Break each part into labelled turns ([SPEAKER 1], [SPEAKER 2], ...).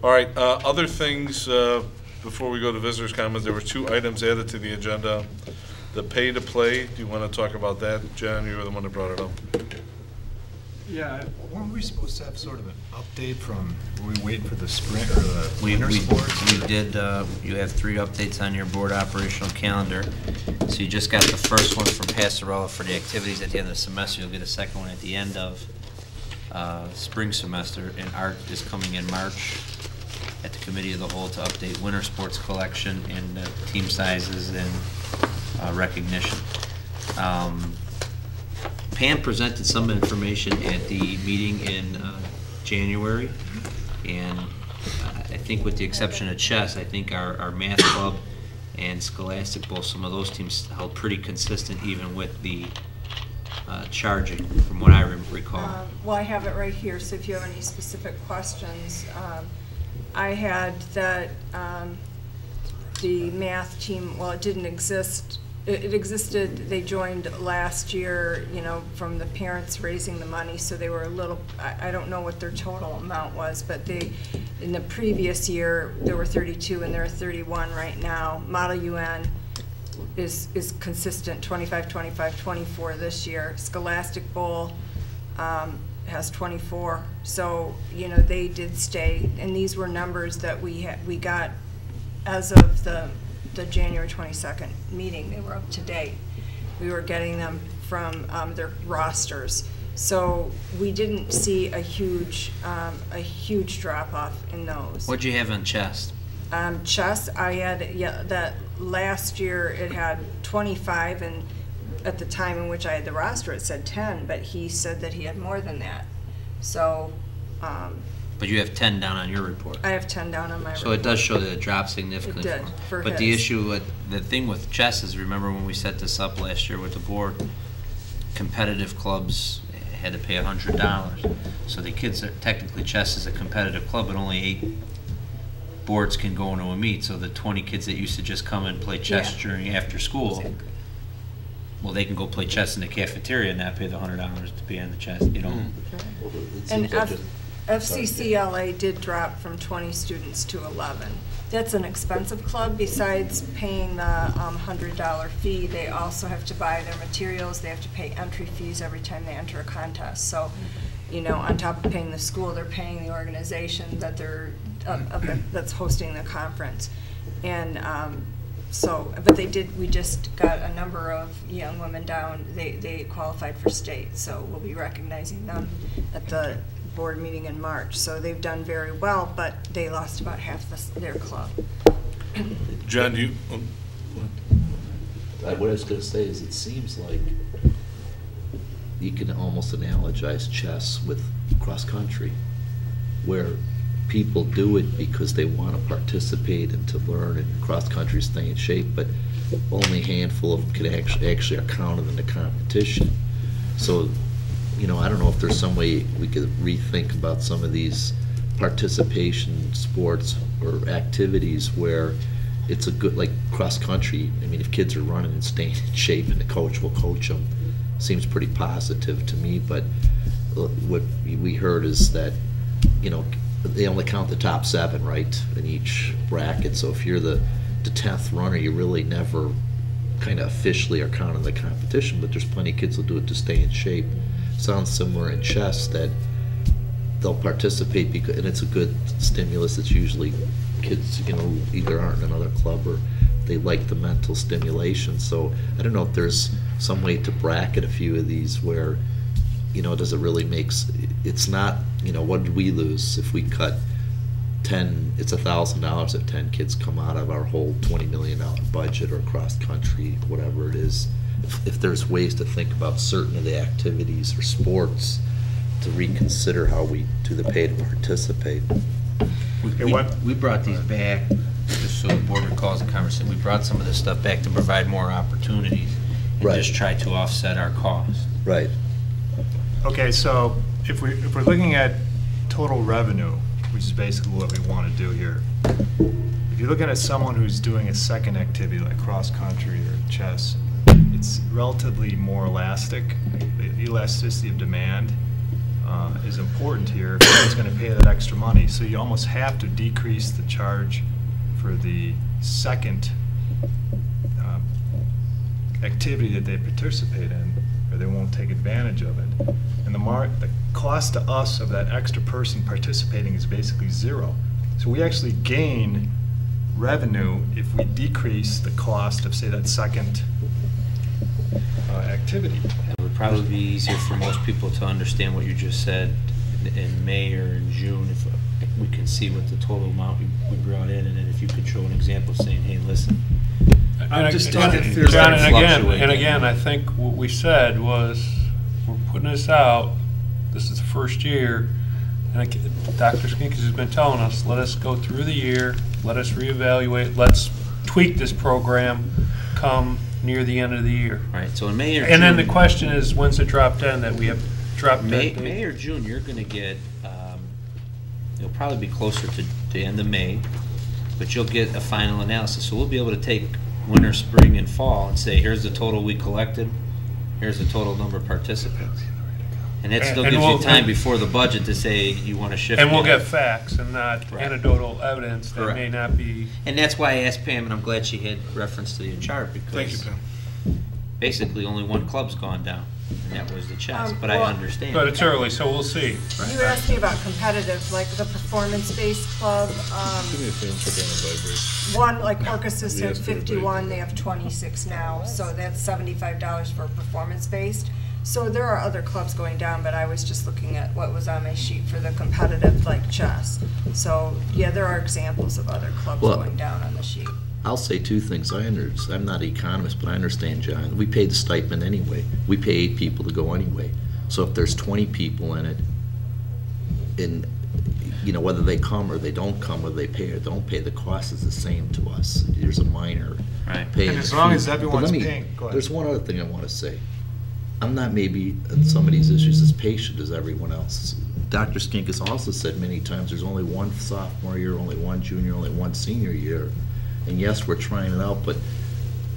[SPEAKER 1] All right, other things, before we go to visitors' comments, there were 2 items added to the agenda. The pay-to-play, do you want to talk about that? Jen, you were the one that brought it up.
[SPEAKER 2] Yeah, weren't we supposed to have sort of an update from, were we waiting for the sprint or the winter sports?
[SPEAKER 3] We did, you have 3 updates on your board operational calendar. So you just got the first one from Passarella for the activities at the end of the semester. You'll get a second one at the end of spring semester, and art is coming in March at the committee of the whole to update winter sports collection and team sizes and recognition. Pam presented some information at the meeting in January, and I think with the exception of chess, I think our math club and Scholastic, both some of those teams held pretty consistent even with the charging, from what I recall.
[SPEAKER 4] Well, I have it right here, so if you have any specific questions. I had that the math team, well, it didn't exist. It existed, they joined last year, you know, from the parents raising the money, so they were a little, I don't know what their total amount was, but they, in the previous year, there were 32 and there are 31 right now. Model UN is consistent, 25, 25, 24 this year. Scholastic Bowl has 24, so, you know, they did stay, and these were numbers that we got as of the January 22nd meeting. They were up to date. We were getting them from their rosters, so we didn't see a huge drop off in those.
[SPEAKER 3] What'd you have on chess?
[SPEAKER 4] Chess, I had, yeah, that last year it had 25, and at the time in which I had the roster it said 10, but he said that he had more than that. So.
[SPEAKER 3] But you have 10 down on your report.
[SPEAKER 4] I have 10 down on my report.
[SPEAKER 3] So it does show that it dropped significantly.
[SPEAKER 4] It did, for
[SPEAKER 3] But
[SPEAKER 4] his.
[SPEAKER 3] the issue with, the thing with chess is, remember when we set this up last year with the board, competitive clubs had to pay $100. So the kids, technically chess is a competitive club, but only 8 boards can go into a meet. So the 20 kids that used to just come and play chess during after school,
[SPEAKER 4] Exactly.
[SPEAKER 3] well, they can go play chess in the cafeteria and not pay the $100 to be on the chess, you know.
[SPEAKER 5] Well, it
[SPEAKER 4] And
[SPEAKER 5] seems like
[SPEAKER 4] FCCLA did drop from 20 students to 11. That's an expensive club. Besides paying the $100 fee, they also have to buy their materials. They have to pay entry fees every time they enter a contest. So, you know, on top of paying the school, they're paying the organization that they're that's hosting the conference. And so, but they did. We just got a number of young women down. They qualified for state, so we'll be recognizing them at the board meeting in March. So they've done very well, but they lost about half their club.
[SPEAKER 1] John, you.
[SPEAKER 5] what I was going to say is, it seems like you can almost analogize chess with cross country, where people do it because they want to participate and to learn, and cross country stay in shape, but only a handful of them can actually are counted in the competition. So, you know, I don't know if there's some way we could rethink about some of these participation sports or activities where it's a good, like cross country. I mean, if kids are running and staying in shape and the coach will coach them, seems pretty positive to me. But what we heard is that, you know, they only count the top 7, right, in each bracket. So if you're the 10th runner, you really never kind of officially are counted in the competition, but there's plenty of kids who'll do it to stay in shape. Sounds similar in chess, that they'll participate because, and it's a good stimulus. It's usually kids, you know, either aren't in another club or they like the mental stimulation. So I don't know if there's some way to bracket a few of these where, you know, does it really makes, it's not, you know, what did we lose if we cut 10, it's $1,000 if 10 kids come out of our whole $20 million budget, or cross country, whatever it is. If there's ways to think about certain of the activities or sports to reconsider how we do the pay to participate.
[SPEAKER 3] We brought these back, just so the board recalls the conversation, we brought some of this stuff back to provide more opportunities and
[SPEAKER 5] Right.
[SPEAKER 3] just try to offset our costs.
[SPEAKER 5] Right.
[SPEAKER 2] Okay, so if we're looking at total revenue, which is basically what we want to do here, if you're looking at someone who's doing a second activity like cross country or chess, it's relatively more elastic, the elasticity of demand is important here if someone's going to pay that extra money. So you almost have to decrease the charge for the second activity that they participate in, or they won't take advantage of it. And the cost to us of that extra person participating is basically zero. So we actually gain revenue if we decrease the cost of, say, that second activity.
[SPEAKER 3] It would probably be easier for most people to understand what you just said in May or in June if we can see what the total amount we brought in, and then if you could show an example saying, hey, listen.
[SPEAKER 2] I'm just
[SPEAKER 6] John,
[SPEAKER 2] talking
[SPEAKER 6] and again, I think what we said was, we're putting this out, this is the first year, and Dr. Skinkis has been telling us, let us go through the year, let us reevaluate, let's tweak this program come near the end of the year.
[SPEAKER 3] Right, so in May or
[SPEAKER 6] And then
[SPEAKER 3] June-
[SPEAKER 6] the question is, when's it drop dead that we have dropped dead?
[SPEAKER 3] May or June, you're going to get, it'll probably be closer to the end of May, but you'll get a final analysis. So we'll be able to take winter, spring, and fall and say, here's the total we collected, here's the total number of participants. And that still
[SPEAKER 6] And
[SPEAKER 3] gives
[SPEAKER 6] we'll-
[SPEAKER 3] you time before the budget to say you want to shift.
[SPEAKER 6] And we'll
[SPEAKER 3] it.
[SPEAKER 6] get facts and not
[SPEAKER 3] Right.
[SPEAKER 6] anecdotal evidence that
[SPEAKER 3] Correct.
[SPEAKER 6] may not be.
[SPEAKER 3] And that's why I asked Pam, and I'm glad she had reference to the chart, because
[SPEAKER 1] Thank you, Pam.
[SPEAKER 3] basically only one club's gone down, and that was the chess, but
[SPEAKER 4] well,
[SPEAKER 3] I understand.
[SPEAKER 6] But it's early, so we'll see.
[SPEAKER 4] You asked me about competitive, like the performance-based club.
[SPEAKER 1] Do me a favor, check on the vibrate.
[SPEAKER 4] One, like Orcus had
[SPEAKER 1] Yes,
[SPEAKER 4] 51, they have 26 now, so that's $75 for performance-based. So there are other clubs going down, but I was just looking at what was on my sheet for the competitive, like chess. So, yeah, there are examples of other clubs
[SPEAKER 5] Well,
[SPEAKER 4] going down on the sheet.
[SPEAKER 5] I'll say two things. I'm not an economist, but I understand, John. We pay the stipend anyway. We pay 8 people to go anyway. So if there's 20 people in it, and, you know, whether they come or they don't come, whether they pay or don't pay, the cost is the same to us. There's a minor
[SPEAKER 3] Right.
[SPEAKER 5] pay.
[SPEAKER 2] And as long as
[SPEAKER 5] But
[SPEAKER 2] everyone's
[SPEAKER 5] let me-
[SPEAKER 2] paying, go ahead.
[SPEAKER 5] There's one other thing I want to say. I'm not maybe on some of these issues as patient as everyone else. Dr. Skinkis also said many times there's only one sophomore year, only one junior, only one senior year. And yes, we're trying it out, but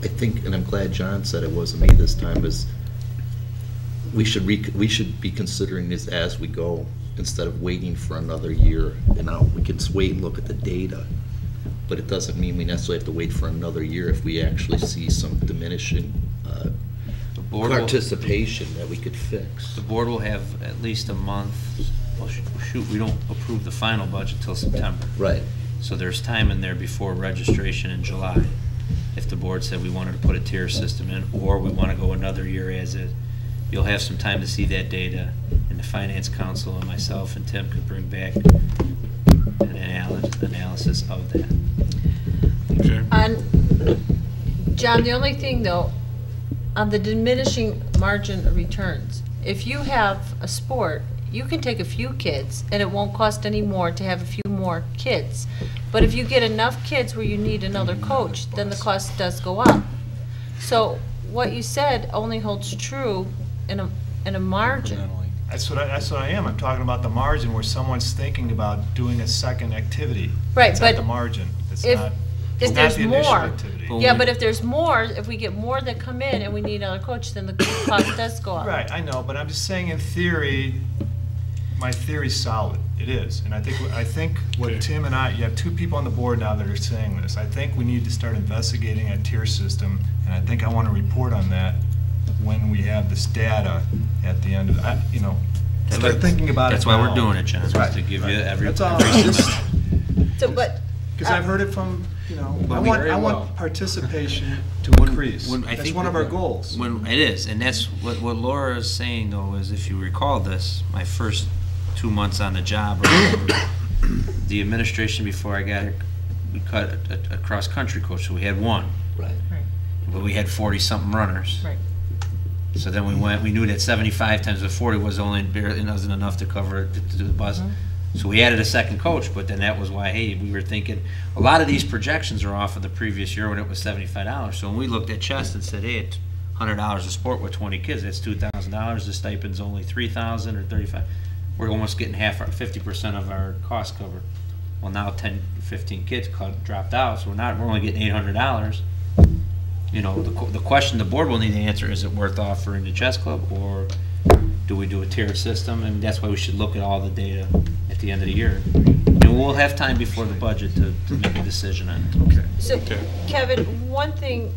[SPEAKER 5] I think, and I'm glad John said it wasn't me this time, is we should be considering this as we go instead of waiting for another year. You know, we can wait and look at the data, but it doesn't mean we necessarily have to wait for another year if we actually see some diminishing
[SPEAKER 3] The board will-
[SPEAKER 5] participation that we could fix.
[SPEAKER 3] The board will have at least a month, well, shoot, we don't approve the final budget till September.
[SPEAKER 5] Right.
[SPEAKER 3] So there's time in there before registration in July. If the board said we wanted to put a tier system in, or we want to go another year as is, you'll have some time to see that data, and the finance council and myself and Tim could bring back an analysis of that.
[SPEAKER 1] Okay.
[SPEAKER 7] John, the only thing though, on the diminishing margin of returns, if you have a sport, you can take a few kids and it won't cost any more to have a few more kids. But if you get enough kids where you need another coach, then the cost does go up. So what you said only holds true in a margin.
[SPEAKER 2] That's what I am. I'm talking about the margin where someone's thinking about doing a second activity.
[SPEAKER 7] Right,
[SPEAKER 2] It's at
[SPEAKER 7] but
[SPEAKER 2] the margin. It's
[SPEAKER 7] if-
[SPEAKER 2] not,
[SPEAKER 7] if
[SPEAKER 2] it's not
[SPEAKER 7] there's
[SPEAKER 2] the initial
[SPEAKER 7] more,
[SPEAKER 2] activity.
[SPEAKER 7] Yeah, but if there's more, if we get more that come in and we need another coach, then the cost does go up.
[SPEAKER 2] Right, I know, but I'm just saying in theory, my theory's solid. It is. And I think what
[SPEAKER 1] Okay.
[SPEAKER 2] Tim and you have 2 people on the board now that are saying this. I think we need to start investigating a tier system, and I think I want to report on that when we have this data at the end of, start thinking about it
[SPEAKER 3] That's why we're
[SPEAKER 2] now.
[SPEAKER 3] doing it, John, is
[SPEAKER 2] Right,
[SPEAKER 3] to give you
[SPEAKER 2] right.
[SPEAKER 3] every
[SPEAKER 2] That's all.
[SPEAKER 3] every
[SPEAKER 2] Just-
[SPEAKER 3] semester.
[SPEAKER 7] So, but,
[SPEAKER 2] Because I've heard it from,
[SPEAKER 3] But
[SPEAKER 2] I
[SPEAKER 3] we-
[SPEAKER 2] want
[SPEAKER 3] Very well.
[SPEAKER 2] participation to
[SPEAKER 3] When-
[SPEAKER 2] increase.
[SPEAKER 3] when I
[SPEAKER 2] That's
[SPEAKER 3] think
[SPEAKER 2] one of
[SPEAKER 3] that-
[SPEAKER 2] our goals.
[SPEAKER 3] When it is, and that's what Laura is saying though, is if you recall this, my first 2 months on the job or whatever, the administration before I got here, we cut a cross-country coach, so we had one,
[SPEAKER 5] Right.
[SPEAKER 3] but we had 40-something runners.
[SPEAKER 7] right.
[SPEAKER 3] So then we knew that 75 times the 40 was only barely, it wasn't enough to cover it, to do the bus. So we added a second coach, but then that was why, hey, we were thinking, a lot of these projections are off of the previous year when it was $75. So when we looked at chess and said, hey, it's $100 a sport with 20 kids, that's $2,000, the stipend's only $3,000 or $35. We're almost getting 50% of our costs covered. Well, now 10, 15 kids dropped out, so we're only getting $800. You know, the question the board will need to answer, is it worth offering the chess club, or do we do a tier system? And that's why we should look at all the data at the end of the year. And we'll have time before the budget to make a decision on it.
[SPEAKER 2] Okay.
[SPEAKER 7] So,
[SPEAKER 1] Okay.
[SPEAKER 7] Kevin, one thing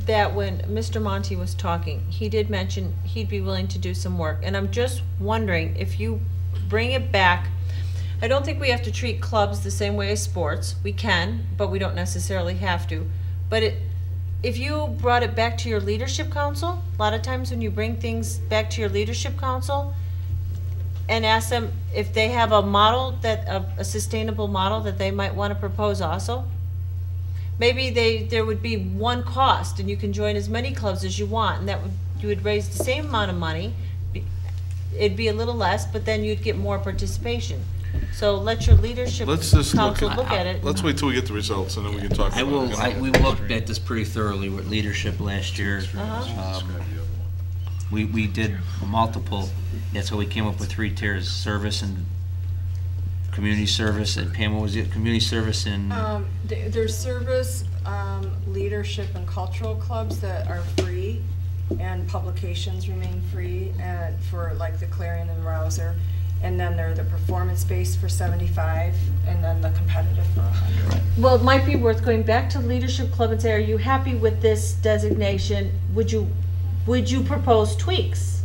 [SPEAKER 7] that when Mr. Monty was talking, he did mention he'd be willing to do some work. And I'm just wondering if you bring it back, I don't think we have to treat clubs the same way as sports. We can, but we don't necessarily have to. But if you brought it back to your leadership council, a lot of times when you bring things back to your leadership council and ask them if they have a model that, a sustainable model that they might want to propose also, maybe there would be one cost and you can join as many clubs as you want, and you would raise the same amount of money. It'd be a little less, but then you'd get more participation. So let your leadership
[SPEAKER 1] Let's just
[SPEAKER 7] council look at it.
[SPEAKER 1] Let's wait till we get the results, and then we can talk about it.
[SPEAKER 3] We looked at this pretty thoroughly with leadership last year. We did multiple, that's how we came up with 3 tiers: service and community service, and Pam, what was it? Community service and...
[SPEAKER 4] There's service, leadership, and cultural clubs that are free, and publications remain free, and for like the Clarion and Rouser. And then there are the performance-based for 75, and then the competitive for 100.
[SPEAKER 7] Well, it might be worth going back to leadership club and say, are you happy with this designation? Would you propose tweaks?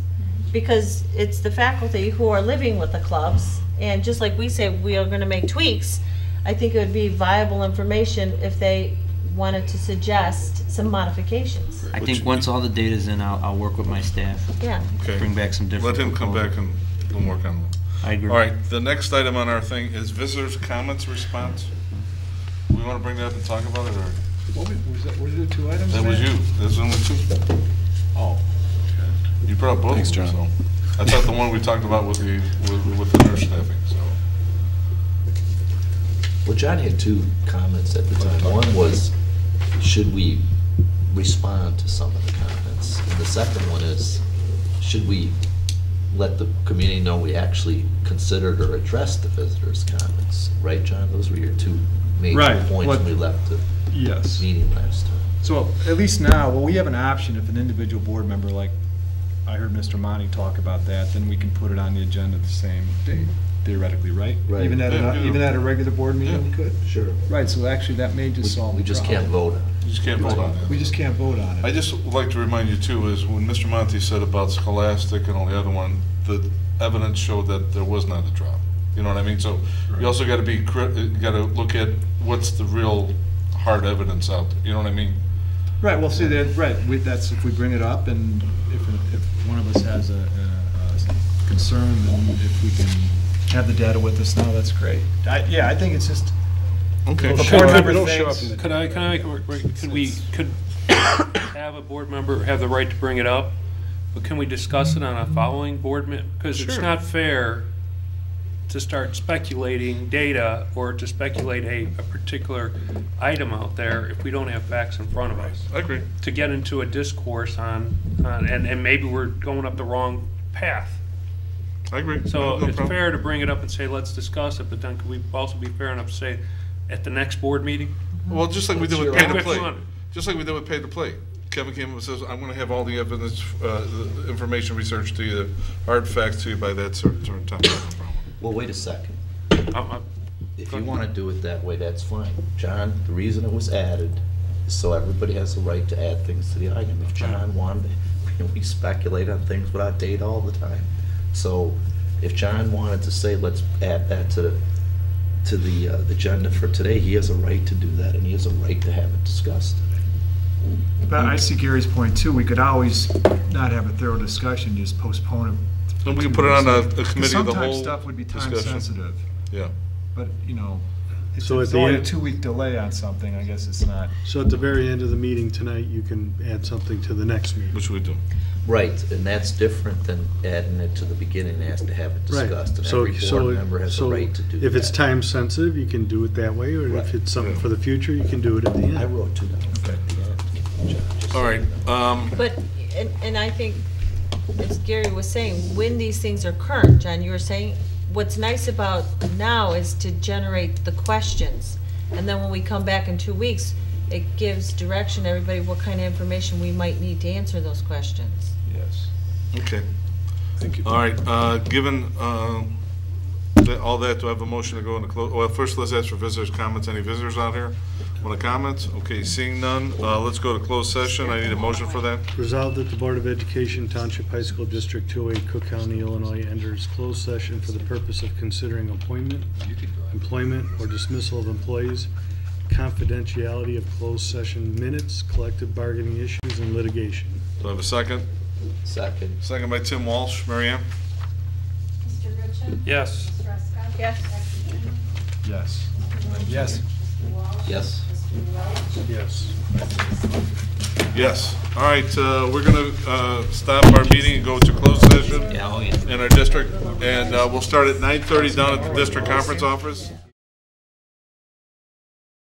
[SPEAKER 7] Because it's the faculty who are living with the clubs, and just like we say we are going to make tweaks, I think it would be viable information if they wanted to suggest some modifications.
[SPEAKER 3] I think once all the data's in, I'll work with my staff.
[SPEAKER 7] Yeah.
[SPEAKER 1] Okay.
[SPEAKER 3] Bring back some different...
[SPEAKER 1] Let him come back and we'll work on it.
[SPEAKER 3] I agree.
[SPEAKER 1] All right, the next item on our thing is visitors' comments response. We want to bring that up and talk about it, or?
[SPEAKER 2] Was there 2 items?
[SPEAKER 1] That was you. There's only 2.
[SPEAKER 2] Oh.
[SPEAKER 1] You brought both of them, so. I thought the one we talked about with the nurse staffing, so.
[SPEAKER 5] Well, John had 2 comments at the time. One was, should we respond to some of the comments? And the second one is, should we let the community know we actually considered or addressed the visitors' comments? Right, John? Those were your 2 major
[SPEAKER 2] Right.
[SPEAKER 5] points when we left the
[SPEAKER 2] Yes.
[SPEAKER 5] meeting last time.
[SPEAKER 2] So at least now, well, we have an option if an individual board member, like I heard Mr. Monty talk about that, then we can put it on the agenda the same day, theoretically, right?
[SPEAKER 5] Right.
[SPEAKER 2] Even at
[SPEAKER 1] Yeah,
[SPEAKER 2] even at a regular board meeting, we could?
[SPEAKER 5] Sure.
[SPEAKER 2] Right, so actually that may just solve the
[SPEAKER 5] We just can't
[SPEAKER 2] problem.
[SPEAKER 5] vote on it.
[SPEAKER 1] You just can't vote on it.
[SPEAKER 2] We just can't vote on it.
[SPEAKER 1] I just would like to remind you too, is when Mr. Monty said about Scholastic and all the other one, the evidence showed that there was not a drop. You know what I mean? So
[SPEAKER 2] Right.
[SPEAKER 1] you also got to be, you got to look at what's the real hard evidence out there. You know what I mean?
[SPEAKER 2] Right, well, see, right, that's if we bring it up, and if one of us has a concern, then if we can have the data with us now, that's great. Yeah, I think it's just,
[SPEAKER 1] Okay.
[SPEAKER 2] Well, the
[SPEAKER 6] Could-
[SPEAKER 2] board member
[SPEAKER 6] could-
[SPEAKER 2] thinks-
[SPEAKER 6] Could I make could have a board member have the right to bring it up, but can we discuss it on a following board because it's
[SPEAKER 1] Sure.
[SPEAKER 6] not fair to start speculating data or to speculate a particular item out there if we don't have facts in front of us.
[SPEAKER 1] I agree.
[SPEAKER 6] To get into a discourse and maybe we're going up the wrong path.
[SPEAKER 1] I agree.
[SPEAKER 6] So
[SPEAKER 1] No
[SPEAKER 6] it's
[SPEAKER 1] problem.
[SPEAKER 6] fair to bring it up and say, let's discuss it, but then could we also be fair enough to say, at the next board meeting?
[SPEAKER 1] Well, just like we did with
[SPEAKER 6] What's
[SPEAKER 1] pay
[SPEAKER 6] your-
[SPEAKER 1] to play.
[SPEAKER 6] If you want.
[SPEAKER 1] Just like we did with pay to play. Kevin came up and says, I'm going to have all the evidence, the information research to you, hard facts to you by that certain time. No problem.
[SPEAKER 5] Well, wait a second.
[SPEAKER 6] I'm-
[SPEAKER 5] If you want to do it that way, that's fine. John, the reason it was added is so everybody has the right to add things to the item. If John wanted, we speculate on things without data all the time. So if John wanted to say, let's add that to the agenda for today, he has a right to do that, and he has a right to have it discussed.
[SPEAKER 2] but I see Gary's point too, we could always not have a thorough discussion, just postpone it.
[SPEAKER 1] Then we can put it on a committee of the
[SPEAKER 2] Sometimes
[SPEAKER 1] whole
[SPEAKER 2] stuff would be time
[SPEAKER 1] discussion.
[SPEAKER 2] sensitive,
[SPEAKER 1] Yeah.
[SPEAKER 2] but, you know, if
[SPEAKER 8] So
[SPEAKER 2] it's
[SPEAKER 8] at the
[SPEAKER 2] only a
[SPEAKER 8] end-
[SPEAKER 2] 2-week delay on something, I guess it's not.
[SPEAKER 8] So at the very end of the meeting tonight, you can add something to the next meeting.
[SPEAKER 1] Which we do.
[SPEAKER 5] Right, and that's different than adding it to the beginning and has to have it
[SPEAKER 8] Right.
[SPEAKER 5] discussed. And
[SPEAKER 8] So,
[SPEAKER 5] every board member has a right to do that.
[SPEAKER 8] if it's time sensitive, you can do it that way, or if
[SPEAKER 5] Right.
[SPEAKER 8] it's something for the future, you can do it at the end.
[SPEAKER 5] I wrote 2 down.
[SPEAKER 1] All right.
[SPEAKER 7] But, and I think, as Gary was saying, when these things are current, John, you were saying, what's nice about now is to generate the questions. And then when we come back in 2 weeks, it gives direction to everybody what kind of information we might need to answer those questions.
[SPEAKER 2] Yes.
[SPEAKER 1] Okay.
[SPEAKER 8] Thank you.
[SPEAKER 1] All right, given all that, do I have a motion to go into close? Well, first, let's ask for visitors' comments. Any visitors out here want to comment? Okay, seeing none, let's go to closed session. I need a motion for that.
[SPEAKER 8] Resolved that the Board of Education, Township High School District 208, Cook County, Illinois, enters closed session for the purpose of considering appointment, employment, or dismissal of employees, confidentiality of closed session minutes, collective bargaining issues, and litigation.
[SPEAKER 1] Do I have a second?
[SPEAKER 5] Second.
[SPEAKER 1] Second by Tim Walsh. Mary Ann?
[SPEAKER 9] Mr. Ritchie?
[SPEAKER 6] Yes.
[SPEAKER 9] Ms. Ruska?
[SPEAKER 7] Yes.
[SPEAKER 9] Dr. Keenan?
[SPEAKER 2] Yes.
[SPEAKER 9] Mr.
[SPEAKER 2] Yes.
[SPEAKER 9] Mr. Walsh?
[SPEAKER 5] Yes.
[SPEAKER 9] Mr. Welch?
[SPEAKER 8] Yes.
[SPEAKER 1] Yes. All right, we're going to stop our meeting and go to closed session
[SPEAKER 3] Yeah, oh, yeah.
[SPEAKER 1] in our district, and we'll start at 9:30 down at the district conference office.